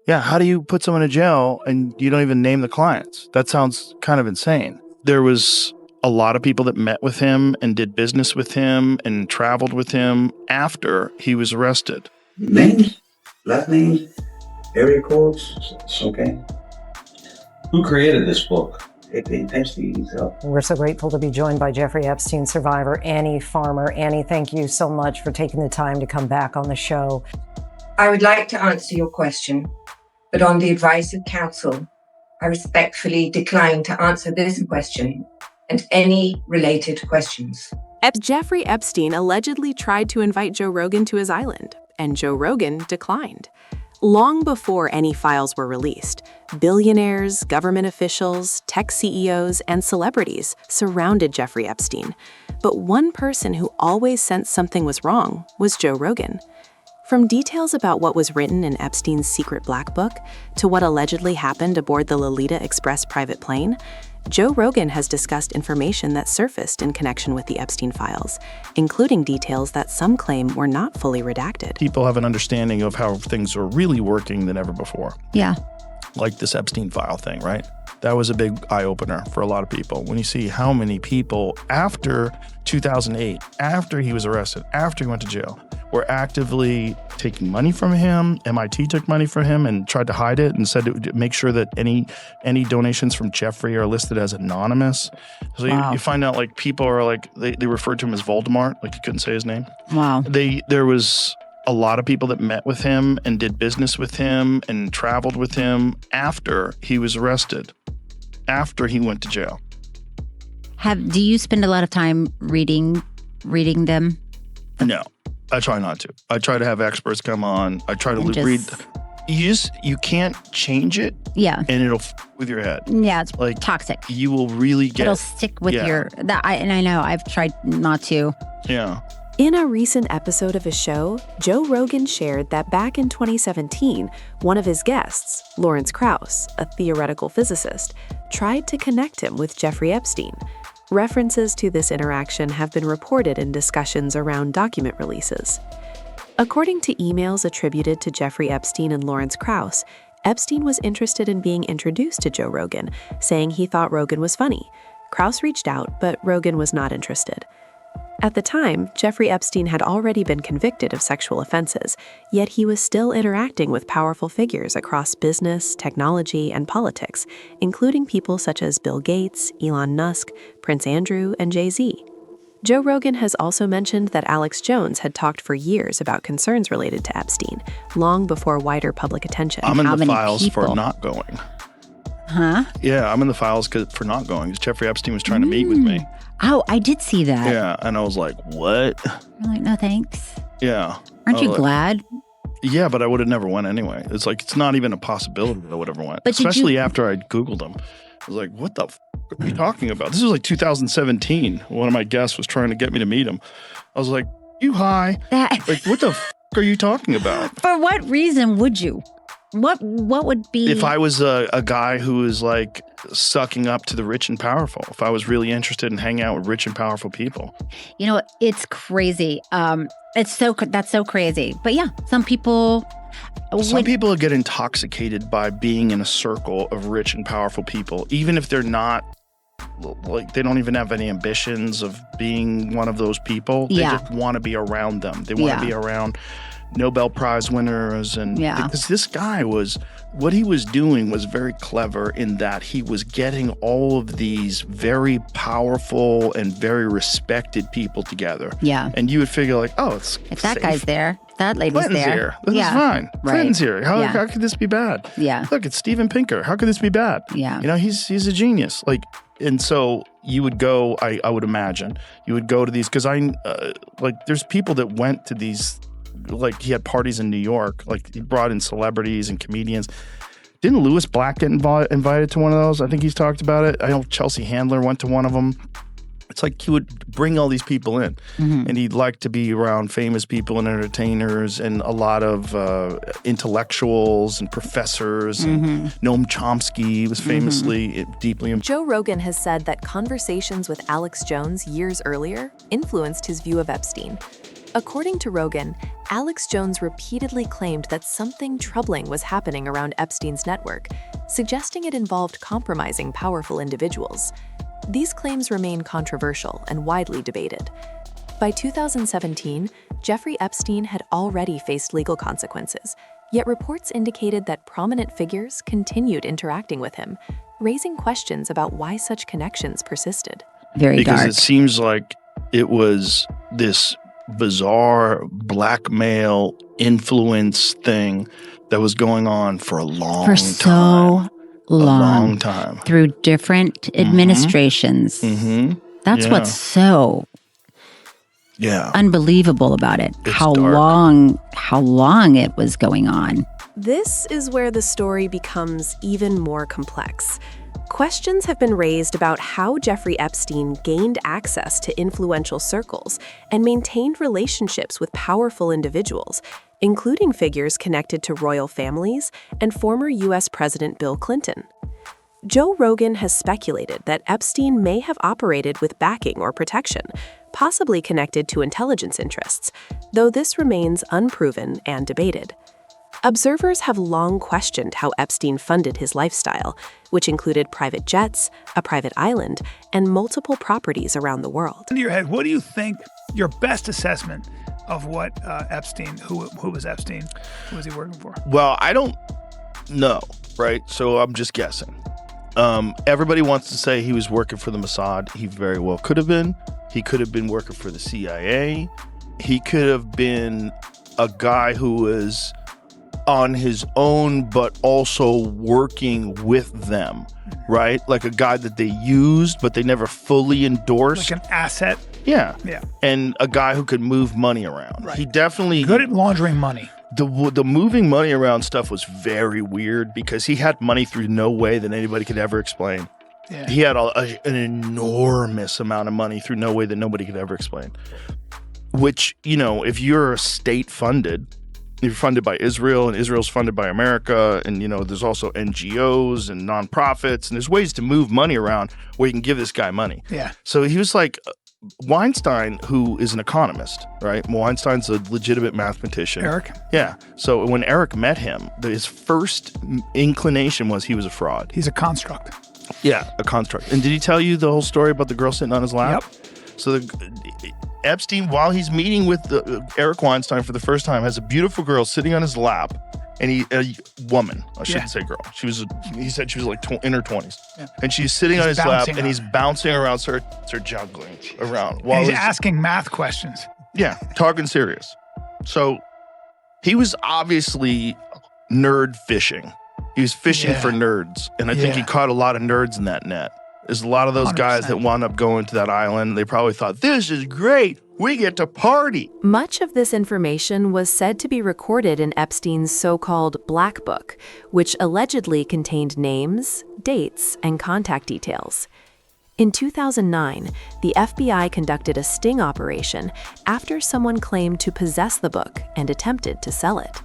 Yeah, how do you put someone in jail and you don't even name the clients? That sounds kind of insane. There was a lot of people that met with him and did business with him and traveled with him after he was arrested. Names, last names, area codes, it's okay. Who created this book? Epstein himself. We're so grateful to be joined by Jeffrey Epstein survivor, Annie Farmer. Annie, thank you so much for taking the time to come back on the show. I would like to answer your question, but on the advice of counsel, I respectfully decline to answer this question and any related questions. Jeffrey Epstein allegedly tried to invite Joe Rogan to his island, and Joe Rogan declined. Long before any files were released, billionaires, government officials, tech CEOs, and celebrities surrounded Jeffrey Epstein. But one person who always sensed something was wrong was Joe Rogan. From details about what was written in Epstein's secret black book to what allegedly happened aboard the Lolita Express private plane, Joe Rogan has discussed information that surfaced in connection with the Epstein files, including details that some claim were not fully redacted. People have an understanding of how things are really working than ever before. Yeah. Like this Epstein file thing, right? That was a big eye-opener for a lot of people. When you see how many people after 2008, after he was arrested, after he went to jail, were actively taking money from him. MIT took money from him and tried to hide it and said to make sure that any donations from Jeffrey are listed as anonymous. So Wow. you find out like people are like, they referred to him as Voldemort, like you couldn't say his name. Wow. There was a lot of people that met with him and did business with him and traveled with him after he was arrested, after he went to jail. Do you spend a lot of time reading them? No, I try not to. I try to have experts come on. I try to read. You can't change it. Yeah. And it'll with your head. Yeah, it's like toxic. You will really get. It'll stick with I know I've tried not to. Yeah. In a recent episode of his show, Joe Rogan shared that back in 2017, one of his guests, Lawrence Krauss, a theoretical physicist, tried to connect him with Jeffrey Epstein. References to this interaction have been reported in discussions around document releases. According to emails attributed to Jeffrey Epstein and Lawrence Krauss, Epstein was interested in being introduced to Joe Rogan, saying he thought Rogan was funny. Krauss reached out, but Rogan was not interested. At the time, Jeffrey Epstein had already been convicted of sexual offenses, yet he was still interacting with powerful figures across business, technology, and politics, including people such as Bill Gates, Elon Musk, Prince Andrew, and Jay-Z. Joe Rogan has also mentioned that Alex Jones had talked for years about concerns related to Epstein, long before wider public attention. I'm in the files for not going. Huh? Yeah, I'm in the files for not going. Jeffrey Epstein was trying to meet with me. Oh, I did see that. Yeah, and I was like, what? I'm like, no thanks. Yeah. Aren't you glad? Yeah, but I would have never went anyway. It's like, it's not even a possibility that I would have ever went. But especially after I Googled him. I was like, what the are you talking about? This was like 2017. One of my guests was trying to get me to meet him. I was like, you high? Like, what the are you talking about? For what reason would you? What would be... If I was a guy who was like sucking up to the rich and powerful, if I was really interested in hanging out with rich and powerful people. You know, it's crazy. That's so crazy. But yeah, some people get intoxicated by being in a circle of rich and powerful people, even if they're not, like, they don't even have any ambitions of being one of those people. They just want to be around them. They want to be around Nobel Prize winners. And because this guy what he was doing was very clever in that he was getting all of these very powerful and very respected people together. Yeah. And you would figure like, oh, it's if that safe. Guy's there, that lady's Clinton's there. Here. This is fine. Right. Clinton's here. How could this be bad? Yeah. Look, it's Steven Pinker. How could this be bad? Yeah. You know, he's a genius. Like, and so you would go, I would imagine, you would go to these, because there's people that went to these, like he had parties in New York, like he brought in celebrities and comedians. Didn't Louis Black get invited to one of those? I think he's talked about it. I know Chelsea Handler went to one of them. It's like he would bring all these people in, and he'd like to be around famous people and entertainers and a lot of intellectuals and professors. And Noam Chomsky was famously deeply. Joe Rogan has said that conversations with Alex Jones years earlier influenced his view of Epstein. According to Rogan, Alex Jones repeatedly claimed that something troubling was happening around Epstein's network, suggesting it involved compromising powerful individuals. These claims remain controversial and widely debated. By 2017, Jeffrey Epstein had already faced legal consequences, yet reports indicated that prominent figures continued interacting with him, raising questions about why such connections persisted. Very dark. Because it seems like it was this bizarre blackmail influence thing that was going on for a long time. For so long time. Through different administrations. Mm-hmm. That's what's so unbelievable about it. It's how dark. long it was going on. This is where the story becomes even more complex. Questions have been raised about how Jeffrey Epstein gained access to influential circles and maintained relationships with powerful individuals, including figures connected to royal families and former U.S. President Bill Clinton. Joe Rogan has speculated that Epstein may have operated with backing or protection, possibly connected to intelligence interests, though this remains unproven and debated. Observers have long questioned how Epstein funded his lifestyle, which included private jets, a private island, and multiple properties around the world. In your head, what do you think your best assessment of what Epstein, who was Epstein, who was he working for? Well, I don't know, right? So I'm just guessing. Everybody wants to say he was working for the Mossad. He very well could have been. He could have been working for the CIA. He could have been a guy who was on his own, but also working with them, right? Like a guy that they used, but they never fully endorsed. Like an asset. Yeah. Yeah. And a guy who could move money around. Right. He definitely... Good at laundering money. The moving money around stuff was very weird because he had money through no way that anybody could ever explain. Yeah. He had an enormous amount of money through no way that nobody could ever explain. Which, you know, if you're state-funded, you're funded by Israel, and Israel's funded by America, and, you know, there's also NGOs and nonprofits, and there's ways to move money around where you can give this guy money. Yeah. So he was like Weinstein, who is an economist, right? Weinstein's a legitimate mathematician. Eric? Yeah. So when Eric met him, his first inclination was he was a fraud. He's a construct. Yeah, a construct. And did he tell you the whole story about the girl sitting on his lap? Yep. So Epstein, while he's meeting with Eric Weinstein for the first time, has a beautiful girl sitting on his lap, and a woman, I shouldn't say girl. He said she was like in her 20s, and she's sitting on his lap, and he's bouncing around, start juggling around while he's asking math questions. Yeah, talking serious. So he was obviously nerd fishing. He was fishing for nerds, and I think he caught a lot of nerds in that net. There's a lot of those 100%. Guys that wound up going to that island. They probably thought, this is great. We get to party. Much of this information was said to be recorded in Epstein's so-called Black Book, which allegedly contained names, dates, and contact details. In 2009, the FBI conducted a sting operation after someone claimed to possess the book and attempted to sell it.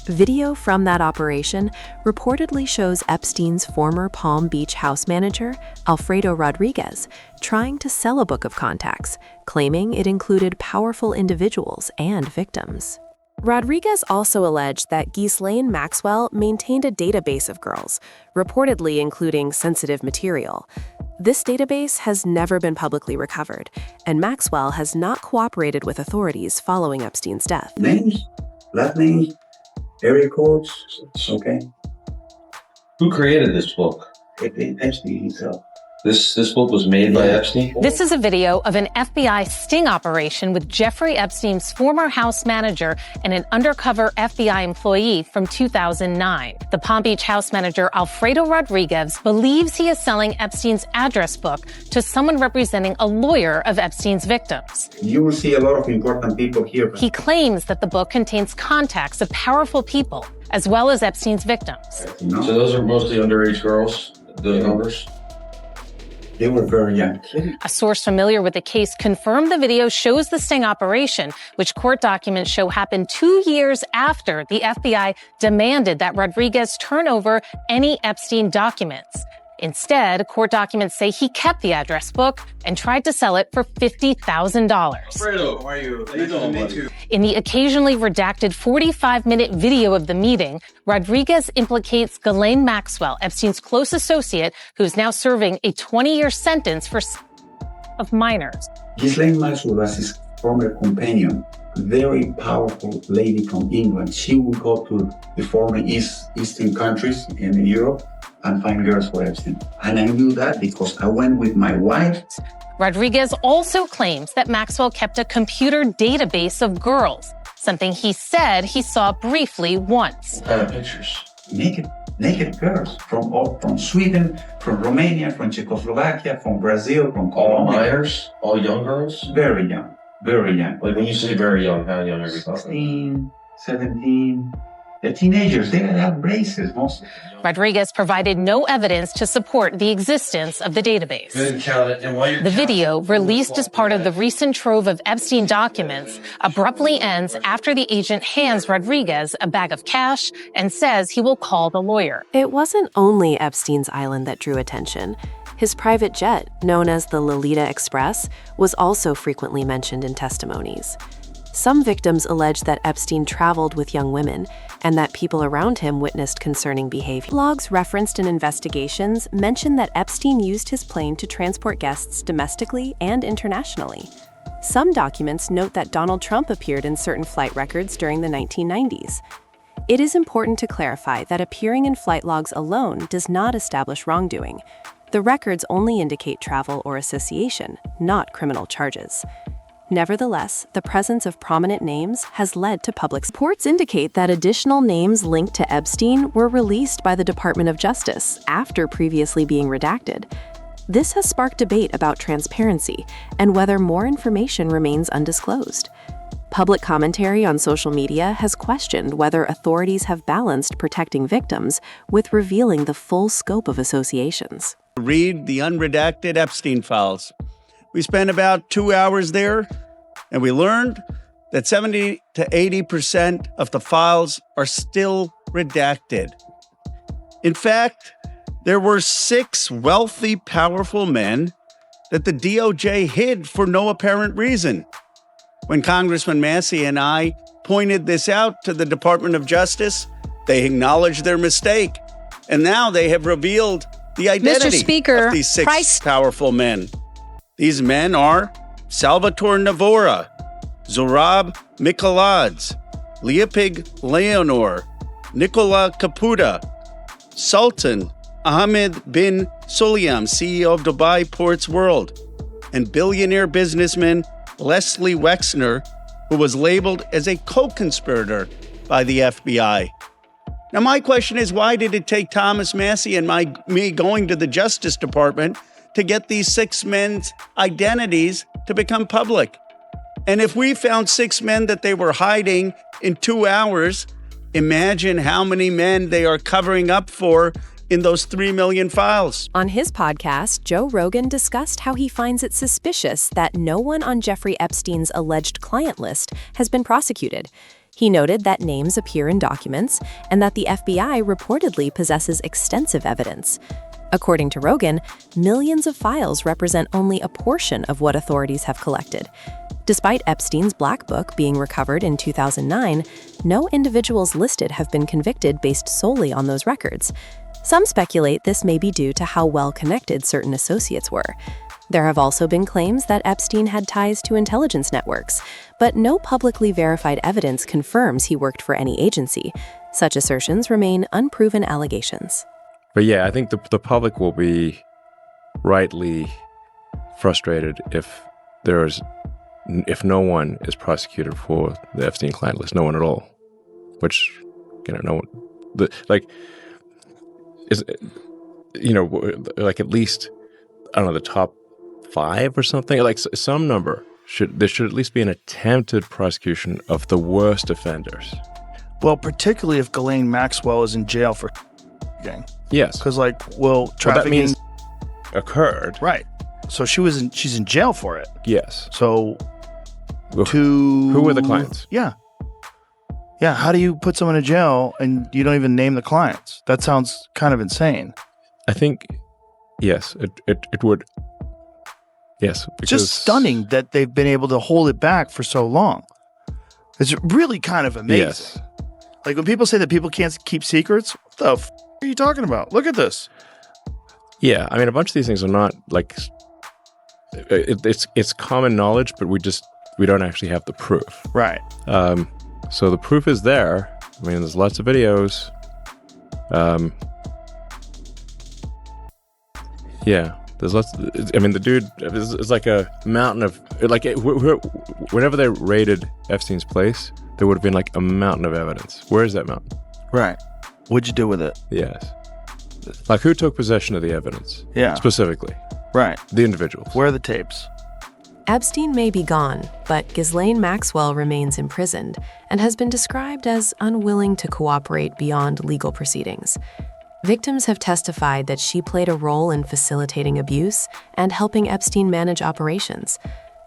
Video from that operation reportedly shows Epstein's former Palm Beach house manager, Alfredo Rodriguez, trying to sell a book of contacts, claiming it included powerful individuals and victims. Rodriguez also alleged that Ghislaine Maxwell maintained a database of girls, reportedly including sensitive material. This database has never been publicly recovered, and Maxwell has not cooperated with authorities following Epstein's death. Names, last names, area codes, it's okay. Who created this book? Epstein himself. This book was made by Epstein? This is a video of an FBI sting operation with Jeffrey Epstein's former house manager and an undercover FBI employee from 2009. The Palm Beach house manager, Alfredo Rodriguez, believes he is selling Epstein's address book to someone representing a lawyer of Epstein's victims. You will see a lot of important people here. He claims that the book contains contacts of powerful people, as well as Epstein's victims. So those are mostly underage girls, the numbers? They were very young. A source familiar with the case confirmed the video shows the sting operation, which court documents show happened 2 years after the FBI demanded that Rodriguez turn over any Epstein documents. Instead, court documents say he kept the address book and tried to sell it for $50,000. Alfredo, how are you? How you doing, buddy? In the occasionally redacted 45-minute video of the meeting, Rodriguez implicates Ghislaine Maxwell, Epstein's close associate, who's now serving a 20-year sentence for of minors. Ghislaine Maxwell was his former companion, a very powerful lady from England. She would go to the former Eastern countries in Europe and find girls for Epstein. And I knew that because I went with my wife. Rodriguez also claims that Maxwell kept a computer database of girls, something he said he saw briefly once. What kind of pictures? Naked girls from Sweden, from Romania, from Czechoslovakia, from Brazil, from Colombia. All minors? All young girls? Very young, very young. Like when you say very young, how young are you talking? 16, 17. The teenagers, they have braces mostly. Rodriguez provided no evidence to support the existence of the database. The video, released as part of the recent trove of Epstein documents, abruptly ends after the agent hands Rodriguez a bag of cash and says he will call the lawyer. It wasn't only Epstein's island that drew attention. His private jet, known as the Lolita Express, was also frequently mentioned in testimonies. Some victims allege that Epstein traveled with young women and that people around him witnessed concerning behavior. Logs referenced in investigations mention that Epstein used his plane to transport guests domestically and internationally. Some documents note that Donald Trump appeared in certain flight records during the 1990s. It is important to clarify that appearing in flight logs alone does not establish wrongdoing. The records only indicate travel or association, not criminal charges. Nevertheless, the presence of prominent names has led to public reports indicate that additional names linked to Epstein were released by the Department of Justice after previously being redacted. This has sparked debate about transparency and whether more information remains undisclosed. Public commentary on social media has questioned whether authorities have balanced protecting victims with revealing the full scope of associations. Read the unredacted Epstein files. We spent about 2 hours there, and we learned that 70 to 80% of the files are still redacted. In fact, there were 6 wealthy, powerful men that the DOJ hid for no apparent reason. When Congressman Massey and I pointed this out to the Department of Justice, they acknowledged their mistake, and now they have revealed the identity of these 6 powerful men. These men are Salvatore Navora, Zorab Mikoladze, Leopig Leonor, Nicola Caputa, Sultan Ahmed bin Sulayem, CEO of Dubai Ports World, and billionaire businessman Leslie Wexner, who was labeled as a co-conspirator by the FBI. Now, my question is, why did it take Thomas Massey and me going to the Justice Department to get these 6 men's identities to become public? And if we found 6 men that they were hiding in 2 hours, imagine how many men they are covering up for in those 3 million files. On his podcast, Joe Rogan discussed how he finds it suspicious that no one on Jeffrey Epstein's alleged client list has been prosecuted. He noted that names appear in documents and that the FBI reportedly possesses extensive evidence. According to Rogan, millions of files represent only a portion of what authorities have collected. Despite Epstein's Black Book being recovered in 2009, no individuals listed have been convicted based solely on those records. Some speculate this may be due to how well-connected certain associates were. There have also been claims that Epstein had ties to intelligence networks, but no publicly verified evidence confirms he worked for any agency. Such assertions remain unproven allegations. But yeah, I think the public will be rightly frustrated if no one is prosecuted for the Epstein client list, no one at all. Which, no one, at least, I don't know, the top 5 or something, like some number. There should at least be an attempted prosecution of the worst offenders. Well, particularly if Ghislaine Maxwell is in jail for gang. Yes. Because trafficking that means occurred. Right. So she's in jail for it. Yes. So who were the clients? Yeah. Yeah. How do you put someone in jail and you don't even name the clients? That sounds kind of insane. I think Yes, it would. Yes. Just stunning that they've been able to hold it back for so long. It's really kind of amazing. Yes. Like when people say that people can't keep secrets, what the f*** are you talking about? Look at this. Yeah, I mean, a bunch of these things are not like it's common knowledge, but we don't actually have the proof. Right. So the proof is there. I mean, there's lots of videos. Yeah, there's lots. I mean, the dude is like a mountain of like. Whenever they raided Epstein's place, there would have been like a mountain of evidence. Where is that mountain? Right. What'd you do with it? Yes. Like who took possession of the evidence? Yeah. Specifically. Right. The individuals. Where are the tapes? Epstein may be gone, but Ghislaine Maxwell remains imprisoned and has been described as unwilling to cooperate beyond legal proceedings. Victims have testified that she played a role in facilitating abuse and helping Epstein manage operations,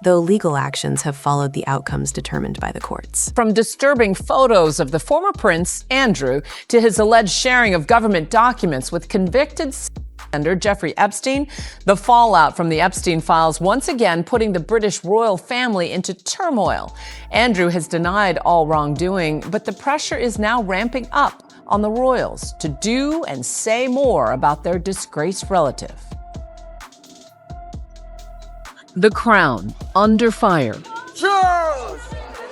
though legal actions have followed the outcomes determined by the courts. From disturbing photos of the former prince, Andrew, to his alleged sharing of government documents with convicted offender Jeffrey Epstein, the fallout from the Epstein files once again putting the British royal family into turmoil. Andrew has denied all wrongdoing, but the pressure is now ramping up on the royals to do and say more about their disgraced relative. The Crown, under fire. Charles,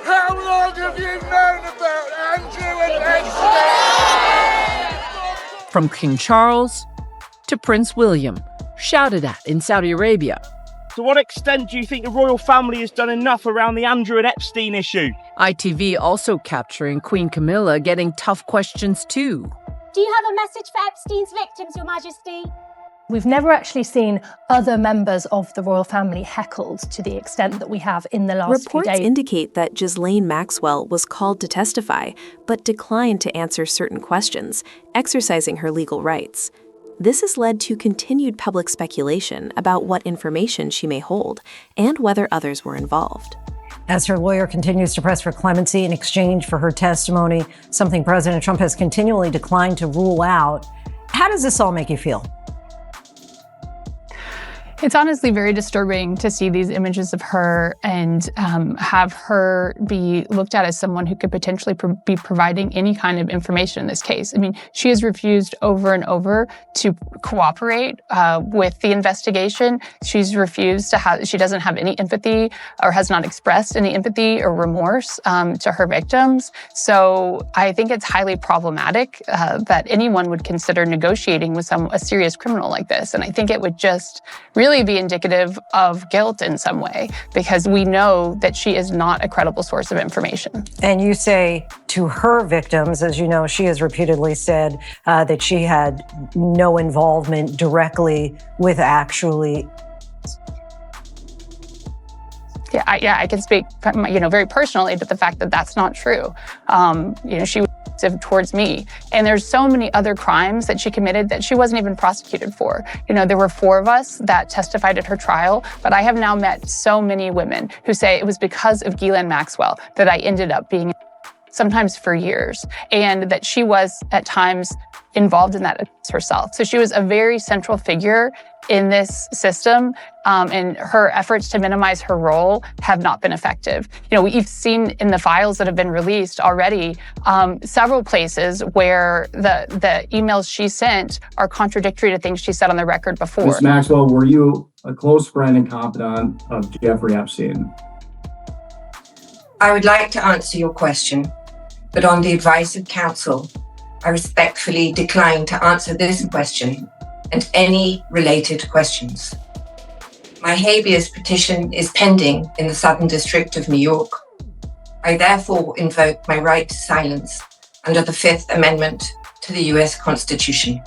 how long have you known about Andrew and Epstein? From King Charles to Prince William, shouted at in Saudi Arabia. To what extent do you think the royal family has done enough around the Andrew and Epstein issue? ITV also capturing Queen Camilla getting tough questions too. Do you have a message for Epstein's victims, Your Majesty? We've never actually seen other members of the royal family heckled to the extent that we have in the last few days. Reports indicate that Ghislaine Maxwell was called to testify, but declined to answer certain questions, exercising her legal rights. This has led to continued public speculation about what information she may hold and whether others were involved. As her lawyer continues to press for clemency in exchange for her testimony, something President Trump has continually declined to rule out, how does this all make you feel? It's honestly very disturbing to see these images of her and have her be looked at as someone who could potentially be providing any kind of information in this case. I mean, she has refused over and over to cooperate with the investigation. She's refused to she doesn't have any empathy or has not expressed any empathy or remorse to her victims. So I think it's highly problematic that anyone would consider negotiating with a serious criminal like this. And I think it would just really be indicative of guilt in some way, because we know that she is not a credible source of information. And you say to her victims, as you know, she has repeatedly said that she had no involvement directly with actually. Yeah, I can speak, very personally to the fact that that's not true. She was towards me. And there's so many other crimes that she committed that she wasn't even prosecuted for. There were 4 of us that testified at her trial, but I have now met so many women who say it was because of Ghislaine Maxwell that I ended up being, sometimes for years, and that she was at times involved in that herself. So she was a very central figure in this system, and her efforts to minimize her role have not been effective. We've seen in the files that have been released already several places where the emails she sent are contradictory to things she said on the record before. Ms. Maxwell, were you a close friend and confidant of Jeffrey Epstein? I would like to answer your question, but on the advice of counsel, I respectfully decline to answer this question and any related questions. My habeas petition is pending in the Southern District of New York. I therefore invoke my right to silence under the 5th Amendment to the U.S. Constitution.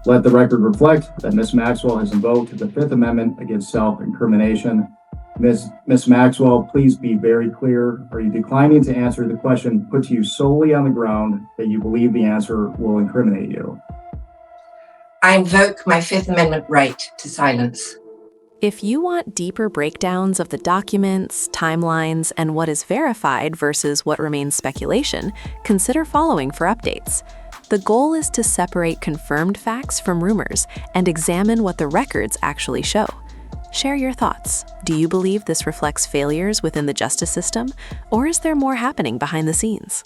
Let the record reflect that Ms. Maxwell has invoked the 5th Amendment against self-incrimination. Ms. Maxwell, please be very clear. Are you declining to answer the question put to you solely on the ground that you believe the answer will incriminate you? I invoke my 5th Amendment right to silence. If you want deeper breakdowns of the documents, timelines, and what is verified versus what remains speculation, consider following for updates. The goal is to separate confirmed facts from rumors and examine what the records actually show. Share your thoughts. Do you believe this reflects failures within the justice system, or is there more happening behind the scenes?